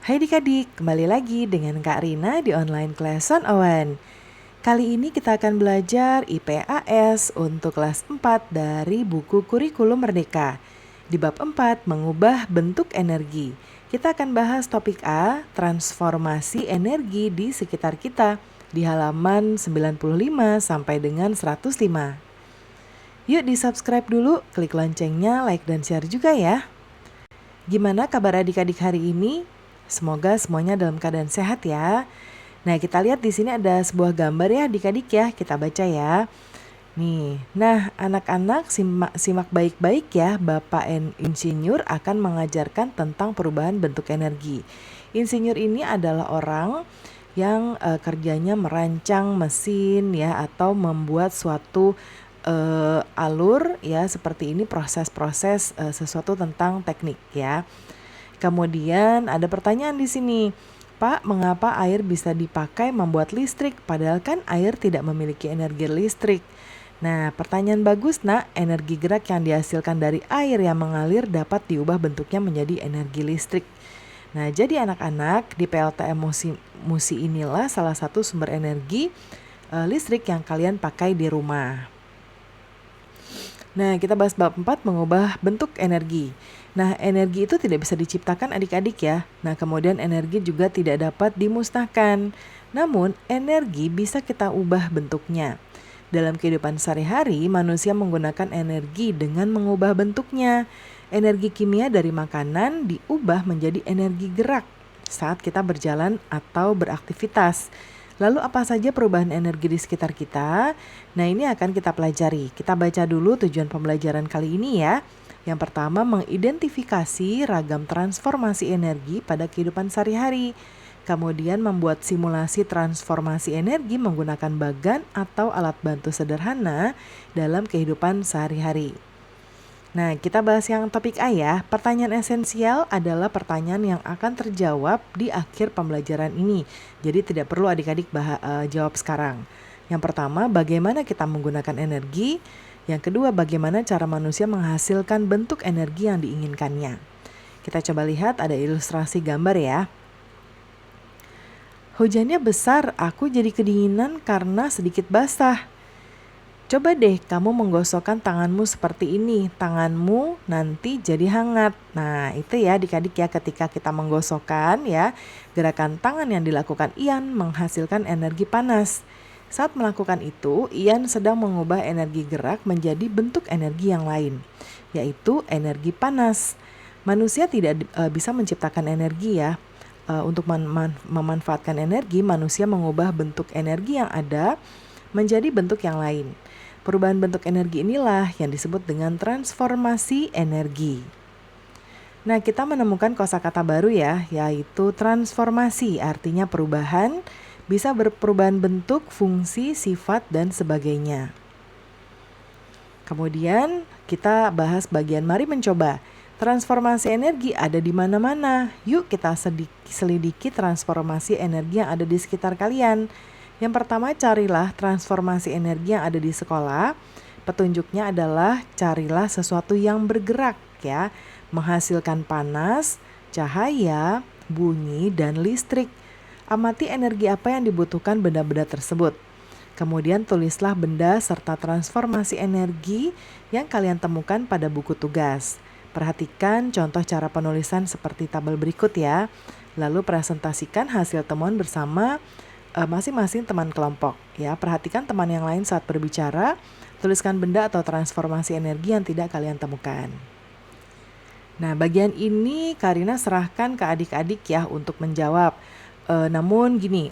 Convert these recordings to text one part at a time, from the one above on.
Hai adik-adik, kembali lagi dengan Kak Rina di online class 101. Kali ini kita akan belajar IPAS untuk kelas 4 dari buku Kurikulum Merdeka. Di bab 4, mengubah bentuk energi. Kita akan bahas topik A, transformasi energi di sekitar kita, di halaman 95 sampai dengan 105. Yuk di-subscribe dulu, klik loncengnya, like dan share juga ya. Gimana kabar adik-adik hari ini? Semoga semuanya dalam keadaan sehat ya. Nah, kita lihat di sini ada sebuah gambar ya adik-adik ya. Kita baca ya. Nih, nah anak-anak simak baik-baik ya. Bapak Insinyur akan mengajarkan tentang perubahan bentuk energi. Insinyur ini adalah orang yang kerjanya merancang mesin ya atau membuat suatu alur ya seperti ini, proses-proses sesuatu tentang teknik ya. Kemudian ada pertanyaan di sini. Pak, mengapa air bisa dipakai membuat listrik padahal kan air tidak memiliki energi listrik? Nah, pertanyaan bagus nak. Energi gerak yang dihasilkan dari air yang mengalir dapat diubah bentuknya menjadi energi listrik. Nah, jadi anak-anak di PLTM Musi inilah salah satu sumber energi listrik yang kalian pakai di rumah. Nah, kita bahas bab 4, mengubah bentuk energi. Nah, energi itu tidak bisa diciptakan adik-adik ya. Nah, kemudian energi juga tidak dapat dimusnahkan. Namun, energi bisa kita ubah bentuknya. Dalam kehidupan sehari-hari, manusia menggunakan energi dengan mengubah bentuknya. Energi kimia dari makanan diubah menjadi energi gerak saat kita berjalan atau beraktivitas. Lalu apa saja perubahan energi di sekitar kita? Nah, ini akan kita pelajari. Kita baca dulu tujuan pembelajaran kali ini ya. Yang pertama, mengidentifikasi ragam transformasi energi pada kehidupan sehari-hari. Kemudian membuat simulasi transformasi energi menggunakan bagan atau alat bantu sederhana dalam kehidupan sehari-hari. Nah, kita bahas yang topik A ya. Pertanyaan esensial adalah pertanyaan yang akan terjawab di akhir pembelajaran ini. Jadi tidak perlu adik-adik jawab sekarang. Yang pertama, bagaimana kita menggunakan energi? Yang kedua, bagaimana cara manusia menghasilkan bentuk energi yang diinginkannya? Kita coba lihat, ada ilustrasi gambar ya. Hujannya besar, aku jadi kedinginan karena sedikit basah. Coba deh kamu menggosokkan tanganmu seperti ini, tanganmu nanti jadi hangat. Nah, itu ya adik-adik ya, ketika kita menggosokkan ya, gerakan tangan yang dilakukan Ian menghasilkan energi panas. Saat melakukan itu, Ian sedang mengubah energi gerak menjadi bentuk energi yang lain, yaitu energi panas. Manusia tidak bisa menciptakan energi ya. Untuk memanfaatkan energi, manusia mengubah bentuk energi yang ada menjadi bentuk yang lain. Perubahan bentuk energi inilah yang disebut dengan transformasi energi. Nah, kita menemukan kosakata baru ya, yaitu transformasi, artinya perubahan, bisa berperubahan bentuk, fungsi, sifat, dan sebagainya. Kemudian kita bahas bagian mari mencoba. Transformasi energi ada di mana-mana. Yuk kita selidiki transformasi energi yang ada di sekitar kalian. Yang pertama, carilah transformasi energi yang ada di sekolah. Petunjuknya adalah carilah sesuatu yang bergerak ya, menghasilkan panas, cahaya, bunyi, dan listrik. Amati energi apa yang dibutuhkan benda-benda tersebut. Kemudian tulislah benda serta transformasi energi yang kalian temukan pada buku tugas. Perhatikan contoh cara penulisan seperti tabel berikut ya. Lalu presentasikan hasil temuan bersama masing-masing teman kelompok ya. Perhatikan teman yang lain saat berbicara. Tuliskan benda atau transformasi energi yang tidak kalian temukan. Nah, bagian ini Karina serahkan ke adik-adik ya untuk menjawab. Namun gini,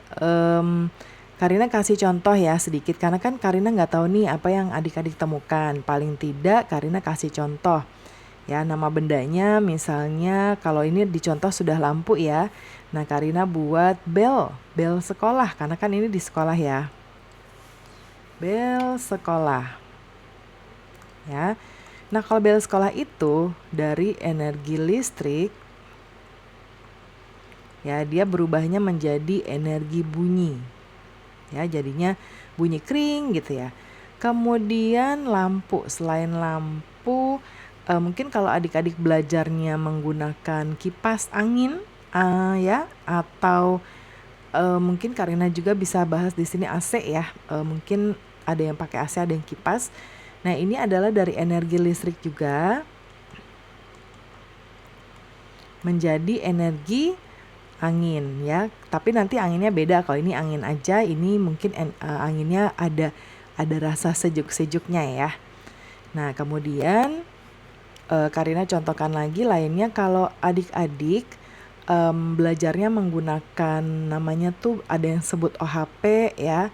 Karina kasih contoh ya sedikit karena kan Karina nggak tahu nih apa yang adik-adik temukan. Paling tidak Karina kasih contoh. Ya, nama bendanya misalnya kalau ini dicontoh sudah lampu ya. Nah, Karina buat bel sekolah karena kan ini di sekolah ya. Bel sekolah. Ya. Nah, kalau bel sekolah itu dari energi listrik ya, dia berubahnya menjadi energi bunyi. Ya, jadinya bunyi kring gitu ya. Kemudian lampu, selain lampu mungkin kalau adik-adik belajarnya menggunakan kipas angin Ya, atau mungkin Karina juga bisa bahas di sini AC ya. Mungkin ada yang pakai AC, ada yang kipas. Nah, ini adalah dari energi listrik juga menjadi energi angin ya. Tapi nanti anginnya beda. Kalau ini angin aja, ini mungkin anginnya ada rasa sejuk-sejuknya ya. Nah, kemudian Karina contohkan lagi lainnya kalau adik-adik belajarnya menggunakan namanya tuh ada yang sebut OHP ya.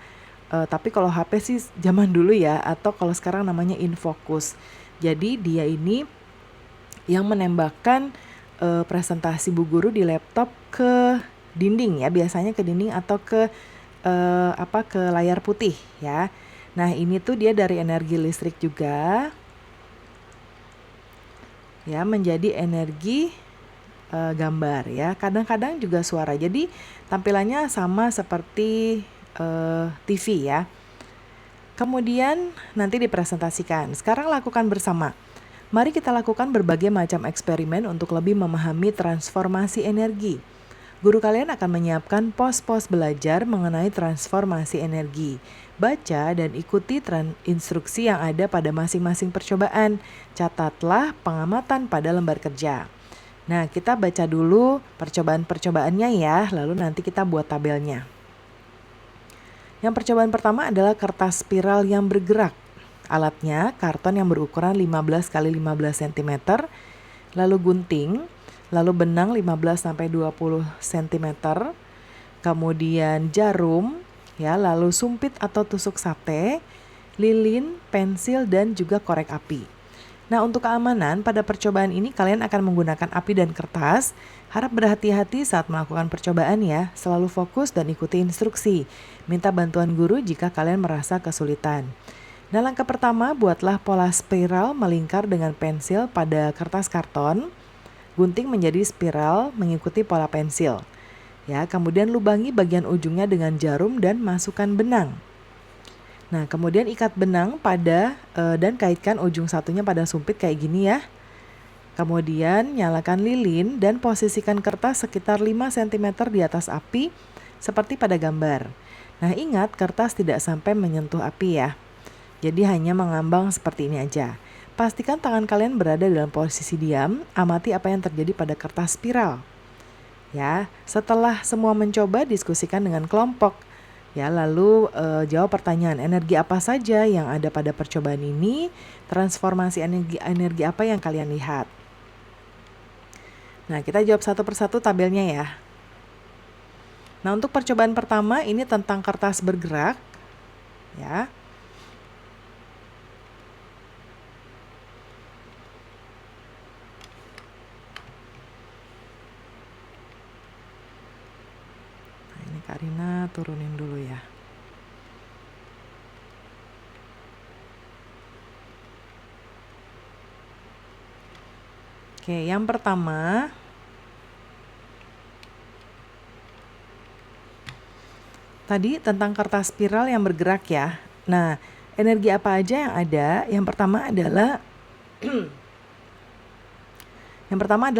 Tapi kalau HP sih zaman dulu ya, atau kalau sekarang namanya infocus. Jadi dia ini yang menembakkan presentasi bu guru di laptop ke dinding ya, biasanya ke dinding atau ke ke layar putih ya. Nah, ini tuh dia dari energi listrik juga ya menjadi energi gambar ya. Kadang-kadang juga suara. Jadi tampilannya sama seperti TV ya. Kemudian nanti dipresentasikan. Sekarang lakukan bersama. Mari kita lakukan berbagai macam eksperimen untuk lebih memahami transformasi energi. Guru kalian akan menyiapkan pos-pos belajar mengenai transformasi energi. Baca dan ikuti instruksi yang ada pada masing-masing percobaan. Catatlah pengamatan pada lembar kerja. Nah, kita baca dulu percobaan-percobaannya ya, lalu nanti kita buat tabelnya. Yang percobaan pertama adalah kertas spiral yang bergerak. Alatnya karton yang berukuran 15 x 15 cm, lalu gunting, lalu benang 15 sampai 20 cm, kemudian jarum, ya, lalu sumpit atau tusuk sate, lilin, pensil, dan juga korek api. Nah, untuk keamanan pada percobaan ini kalian akan menggunakan api dan kertas. Harap berhati-hati saat melakukan percobaan ya. Selalu fokus dan ikuti instruksi. Minta bantuan guru jika kalian merasa kesulitan. Nah, langkah pertama, buatlah pola spiral melingkar dengan pensil pada kertas karton. Gunting menjadi spiral mengikuti pola pensil. Ya, kemudian lubangi bagian ujungnya dengan jarum dan masukkan benang. Nah, kemudian ikat benang dan kaitkan ujung satunya pada sumpit kayak gini ya. Kemudian nyalakan lilin dan posisikan kertas sekitar 5 cm di atas api seperti pada gambar. Nah, ingat kertas tidak sampai menyentuh api ya. Jadi hanya mengambang seperti ini aja. Pastikan tangan kalian berada dalam posisi diam, amati apa yang terjadi pada kertas spiral. Ya, setelah semua mencoba, diskusikan dengan kelompok. Ya, lalu jawab pertanyaan, energi apa saja yang ada pada percobaan ini? Transformasi energi apa yang kalian lihat? Nah, kita jawab satu persatu tabelnya ya. Nah, untuk percobaan pertama ini tentang kertas bergerak. Ya. Karina turunin dulu ya. Oke, yang pertama tadi tentang kertas spiral yang bergerak ya. Nah, energi apa aja yang ada? Yang pertama adalah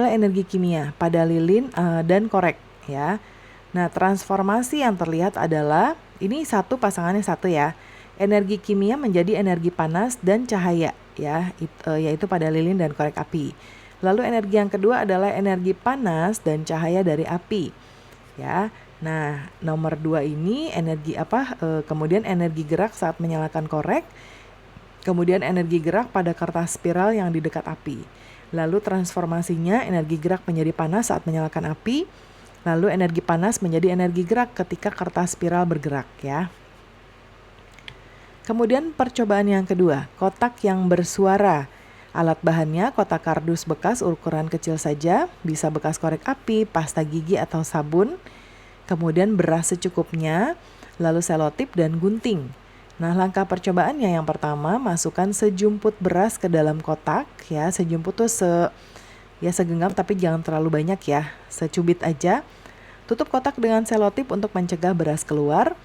energi kimia pada lilin dan korek ya. Nah, transformasi yang terlihat adalah, ini pasangannya satu ya, energi kimia menjadi energi panas dan cahaya ya, yaitu pada lilin dan korek api. Lalu energi yang kedua adalah energi panas dan cahaya dari api ya. Nah, nomor 2 ini energi kemudian energi gerak saat menyalakan korek, kemudian energi gerak pada kertas spiral yang di dekat api. Lalu transformasinya energi gerak menjadi panas saat menyalakan api. Lalu energi panas menjadi energi gerak ketika kertas spiral bergerak ya. Kemudian percobaan yang kedua, kotak yang bersuara. Alat bahannya kotak kardus bekas ukuran kecil saja, bisa bekas korek api, pasta gigi atau sabun. Kemudian beras secukupnya, lalu selotip dan gunting. Nah, langkah percobaannya yang pertama, masukkan sejumput beras ke dalam kotak ya. Sejumput tuh segenggam tapi jangan terlalu banyak ya, secubit aja. Tutup kotak dengan selotip untuk mencegah beras keluar.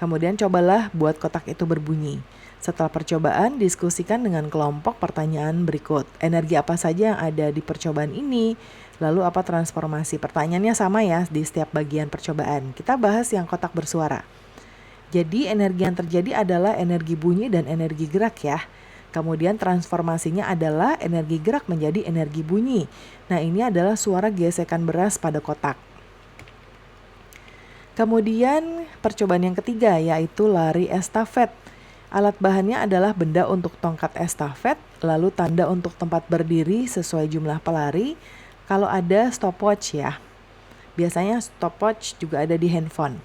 Kemudian cobalah buat kotak itu berbunyi. Setelah percobaan, diskusikan dengan kelompok pertanyaan berikut. Energi apa saja yang ada di percobaan ini? Lalu apa transformasi? Pertanyaannya sama ya di setiap bagian percobaan. Kita bahas yang kotak bersuara. Jadi energi yang terjadi adalah energi bunyi dan energi gerak ya. Kemudian transformasinya adalah energi gerak menjadi energi bunyi. Nah, ini adalah suara gesekan beras pada kotak. Kemudian percobaan yang ketiga yaitu lari estafet. Alat bahannya adalah benda untuk tongkat estafet, lalu tanda untuk tempat berdiri sesuai jumlah pelari. Kalau ada stopwatch ya. Biasanya stopwatch juga ada di handphone.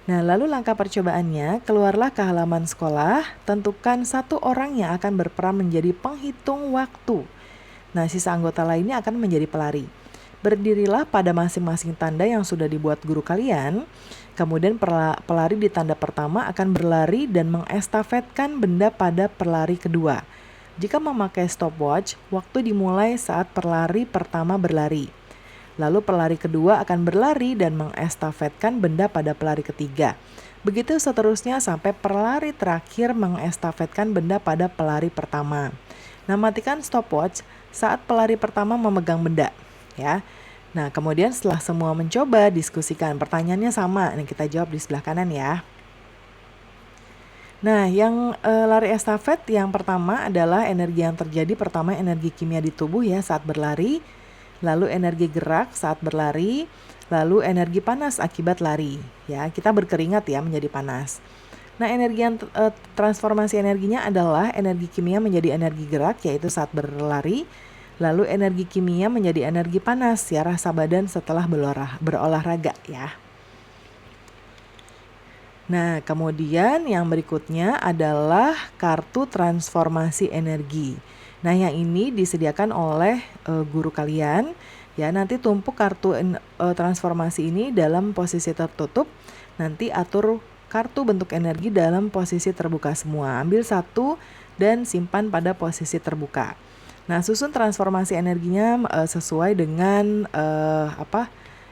Nah, lalu langkah percobaannya, keluarlah ke halaman sekolah, tentukan satu orang yang akan berperan menjadi penghitung waktu. Nah, sisa anggota lainnya akan menjadi pelari. Berdirilah pada masing-masing tanda yang sudah dibuat guru kalian. Kemudian pelari di tanda pertama akan berlari dan mengestafetkan benda pada pelari kedua. Jika memakai stopwatch, waktu dimulai saat pelari pertama berlari. Lalu pelari kedua akan berlari dan mengestafetkan benda pada pelari ketiga. Begitu seterusnya sampai pelari terakhir mengestafetkan benda pada pelari pertama. Nah, matikan stopwatch saat pelari pertama memegang benda. Ya. Nah, kemudian setelah semua mencoba, diskusikan. Pertanyaannya sama. Nih, kita jawab di sebelah kanan ya. Nah, yang lari estafet yang pertama adalah energi yang terjadi pertama energi kimia di tubuh ya saat berlari, lalu energi gerak saat berlari, lalu energi panas akibat lari. Ya, kita berkeringat ya menjadi panas. Nah, energi yang transformasi energinya adalah energi kimia menjadi energi gerak yaitu saat berlari. Lalu energi kimia menjadi energi panas ya rasa badan setelah berolahraga ya. Nah, kemudian yang berikutnya adalah kartu transformasi energi. Nah, yang ini disediakan oleh guru kalian ya. Nanti tumpuk kartu transformasi ini dalam posisi tertutup. Nanti atur kartu bentuk energi dalam posisi terbuka semua. Ambil satu dan simpan pada posisi terbuka. Nah, susun transformasi energinya sesuai dengan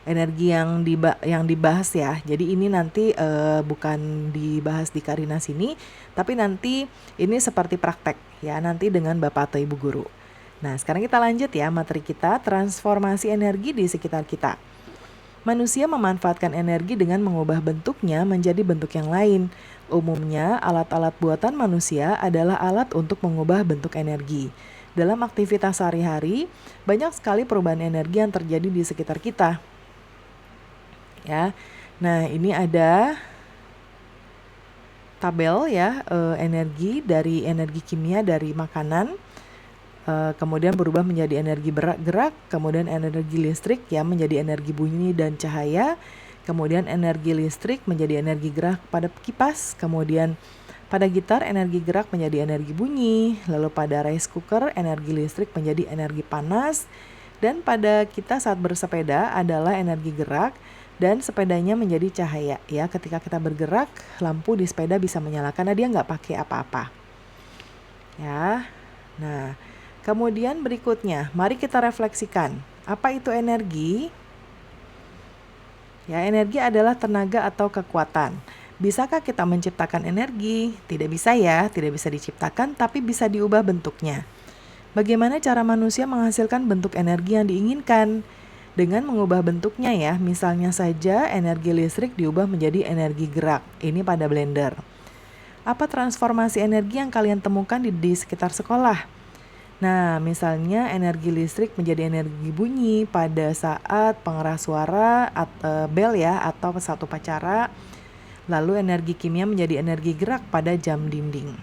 energi yang dibahas ya. Jadi ini nanti bukan dibahas di Karina sini, tapi nanti ini seperti praktek ya, nanti dengan Bapak atau Ibu guru. Nah, sekarang kita lanjut ya materi kita, transformasi energi di sekitar kita. Manusia memanfaatkan energi dengan mengubah bentuknya menjadi bentuk yang lain. Umumnya, alat-alat buatan manusia adalah alat untuk mengubah bentuk energi. Dalam aktivitas sehari-hari, banyak sekali perubahan energi yang terjadi di sekitar kita. Ya, nah ini ada tabel ya, energi kimia dari makanan, kemudian berubah menjadi energi gerak, kemudian energi listrik ya menjadi energi bunyi dan cahaya, kemudian energi listrik menjadi energi gerak pada kipas, kemudian pada gitar energi gerak menjadi energi bunyi, lalu pada rice cooker energi listrik menjadi energi panas, dan pada kita saat bersepeda adalah energi gerak dan sepedanya menjadi cahaya ya. Ketika kita bergerak, lampu di sepeda bisa menyala karena dia nggak pakai apa-apa. Ya. Nah, kemudian berikutnya, mari kita refleksikan. Apa itu energi? Ya, energi adalah tenaga atau kekuatan. Bisakah kita menciptakan energi? Tidak bisa ya, tidak bisa diciptakan, tapi bisa diubah bentuknya. Bagaimana cara manusia menghasilkan bentuk energi yang diinginkan? Dengan mengubah bentuknya ya, misalnya saja energi listrik diubah menjadi energi gerak, ini pada blender. Apa transformasi energi yang kalian temukan di sekitar sekolah? Nah, misalnya energi listrik menjadi energi bunyi pada saat pengeras suara, bel ya, atau pesawat upacara. Lalu energi kimia menjadi energi gerak pada jam dinding.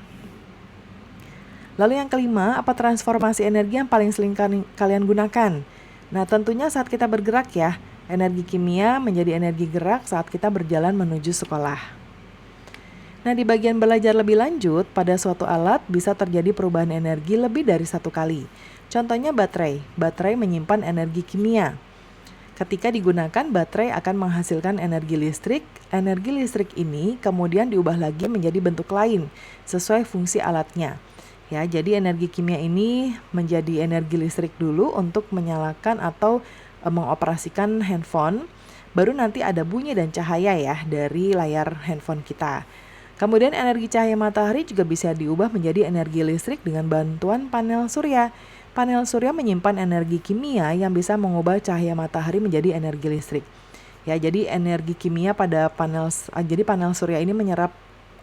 Lalu yang kelima, apa transformasi energi yang paling sering kalian gunakan? Nah, tentunya saat kita bergerak ya, energi kimia menjadi energi gerak saat kita berjalan menuju sekolah. Nah, di bagian belajar lebih lanjut, pada suatu alat bisa terjadi perubahan energi lebih dari satu kali. Contohnya baterai. Baterai menyimpan energi kimia. Ketika digunakan, baterai akan menghasilkan energi listrik. Energi listrik ini kemudian diubah lagi menjadi bentuk lain sesuai fungsi alatnya. Ya, jadi energi kimia ini menjadi energi listrik dulu untuk menyalakan atau mengoperasikan handphone. Baru nanti ada bunyi dan cahaya ya dari layar handphone kita. Kemudian energi cahaya matahari juga bisa diubah menjadi energi listrik dengan bantuan panel surya. Panel surya menyimpan energi kimia yang bisa mengubah cahaya matahari menjadi energi listrik. Ya, jadi energi kimia pada jadi panel surya ini menyerap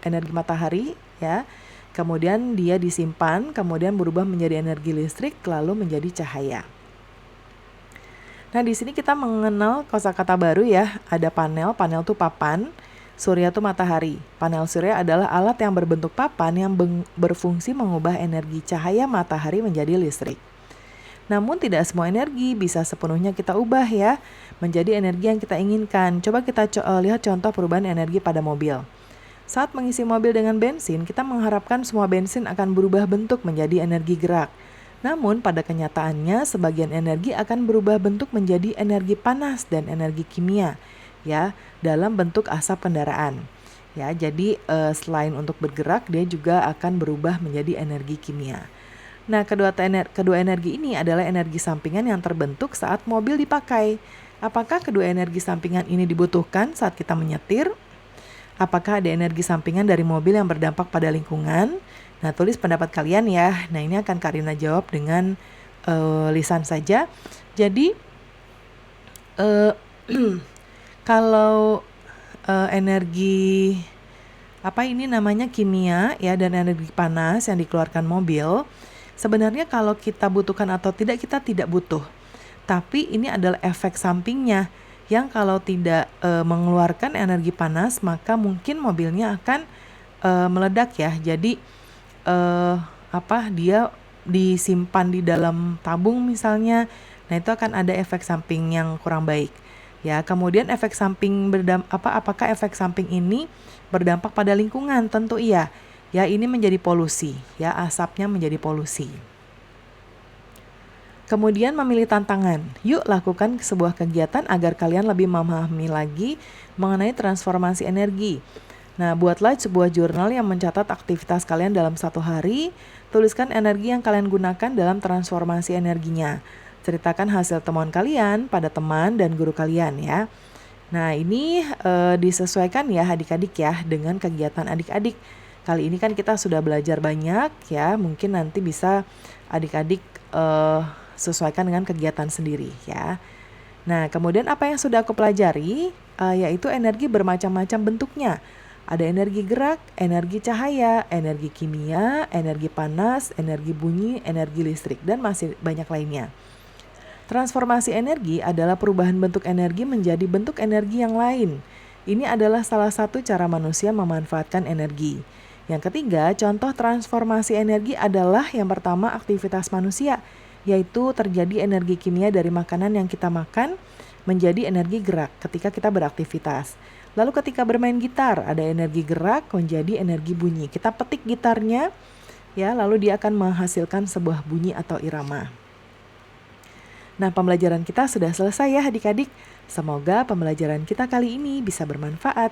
energi matahari, ya. Kemudian dia disimpan, kemudian berubah menjadi energi listrik, lalu menjadi cahaya. Nah, di sini kita mengenal kosakata baru ya. Ada panel itu papan, surya itu matahari. Panel surya adalah alat yang berbentuk papan yang berfungsi mengubah energi cahaya matahari menjadi listrik. Namun tidak semua energi bisa sepenuhnya kita ubah ya, menjadi energi yang kita inginkan. Coba kita lihat contoh perubahan energi pada mobil. Saat mengisi mobil dengan bensin, kita mengharapkan semua bensin akan berubah bentuk menjadi energi gerak. Namun pada kenyataannya sebagian energi akan berubah bentuk menjadi energi panas dan energi kimia ya, dalam bentuk asap kendaraan. Ya, jadi selain untuk bergerak, dia juga akan berubah menjadi energi kimia. Nah, kedua energi ini adalah energi sampingan yang terbentuk saat mobil dipakai. Apakah kedua energi sampingan ini dibutuhkan saat kita menyetir? Apakah ada energi sampingan dari mobil yang berdampak pada lingkungan? Nah, tulis pendapat kalian ya. Nah, ini akan Karina jawab dengan lisan saja. Jadi, kalau energi kimia ya dan energi panas yang dikeluarkan mobil, sebenarnya kalau kita butuhkan atau tidak, kita tidak butuh. Tapi ini adalah efek sampingnya yang kalau tidak mengeluarkan energi panas, maka mungkin mobilnya akan meledak ya. Jadi dia disimpan di dalam tabung misalnya. Nah, itu akan ada efek samping yang kurang baik. Ya, kemudian efek samping apakah efek samping ini berdampak pada lingkungan? Tentu iya. Ya, ini menjadi polusi, ya, asapnya menjadi polusi. Kemudian memilih tantangan. Yuk lakukan sebuah kegiatan agar kalian lebih memahami lagi mengenai transformasi energi. Nah, buatlah sebuah jurnal yang mencatat aktivitas kalian dalam satu hari. Tuliskan energi yang kalian gunakan dalam transformasi energinya. Ceritakan hasil temuan kalian pada teman dan guru kalian ya. Nah, ini disesuaikan ya adik-adik ya dengan kegiatan adik-adik. Kali ini kan kita sudah belajar banyak ya, mungkin nanti bisa adik-adik sesuaikan dengan kegiatan sendiri ya. Nah, kemudian apa yang sudah aku pelajari, yaitu energi bermacam-macam bentuknya. Ada energi gerak, energi cahaya, energi kimia, energi panas, energi bunyi, energi listrik, dan masih banyak lainnya. Transformasi energi adalah perubahan bentuk energi menjadi bentuk energi yang lain. Ini adalah salah satu cara manusia memanfaatkan energi. Yang ketiga, contoh transformasi energi adalah yang pertama aktivitas manusia, yaitu terjadi energi kimia dari makanan yang kita makan menjadi energi gerak ketika kita beraktivitas. Lalu ketika bermain gitar, ada energi gerak menjadi energi bunyi. Kita petik gitarnya, ya, lalu dia akan menghasilkan sebuah bunyi atau irama. Nah, pembelajaran kita sudah selesai ya adik-adik. Semoga pembelajaran kita kali ini bisa bermanfaat.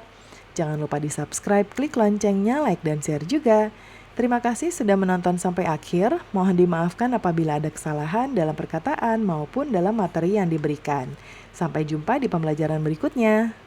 Jangan lupa di-subscribe, klik loncengnya, like dan share juga. Terima kasih sudah menonton sampai akhir. Mohon dimaafkan apabila ada kesalahan dalam perkataan maupun dalam materi yang diberikan. Sampai jumpa di pembelajaran berikutnya.